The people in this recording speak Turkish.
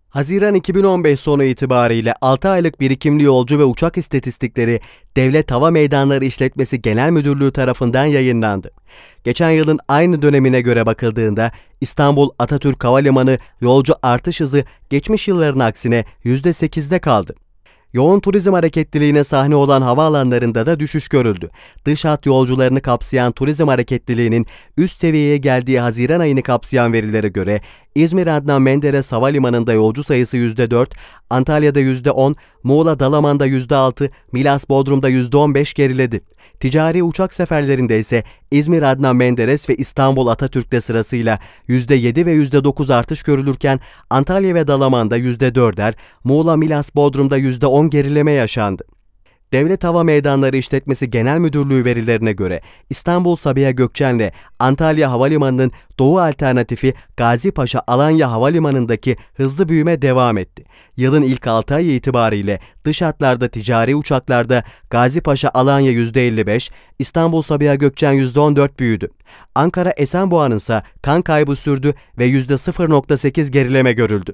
Haziran 2015 sonu itibariyle 6 aylık birikimli yolcu ve uçak istatistikleri Devlet Hava Meydanları İşletmesi Genel Müdürlüğü tarafından yayınlandı. Geçen yılın aynı dönemine göre bakıldığında İstanbul Atatürk Havalimanı yolcu artış hızı geçmiş yılların aksine %8'de kaldı. Yoğun turizm hareketliliğine sahne olan havaalanlarında da düşüş görüldü. Dış hat yolcularını kapsayan turizm hareketliliğinin üst seviyeye geldiği Haziran ayını kapsayan verilere göre İzmir Adnan Menderes Havalimanı'nda yolcu sayısı %4, Antalya'da %10, Muğla Dalaman'da %6, Milas Bodrum'da %15 geriledi. Ticari uçak seferlerinde ise İzmir Adnan Menderes ve İstanbul Atatürk'te sırasıyla %7 ve %9 artış görülürken Antalya ve Dalaman'da %4'er, Muğla Milas Bodrum'da %10 gerileme yaşandı. Devlet Hava Meydanları İşletmesi Genel Müdürlüğü verilerine göre İstanbul Sabiha Gökçen'le Antalya Havalimanı'nın doğu alternatifi Gazipaşa Alanya Havalimanı'ndaki hızlı büyüme devam etti. Yılın ilk 6 ayı itibariyle dış hatlarda ticari uçaklarda Gazipaşa Alanya %55, İstanbul Sabiha Gökçen %14 büyüdü. Ankara Esenboğa'nın ise kan kaybı sürdü ve %0.8 gerileme görüldü.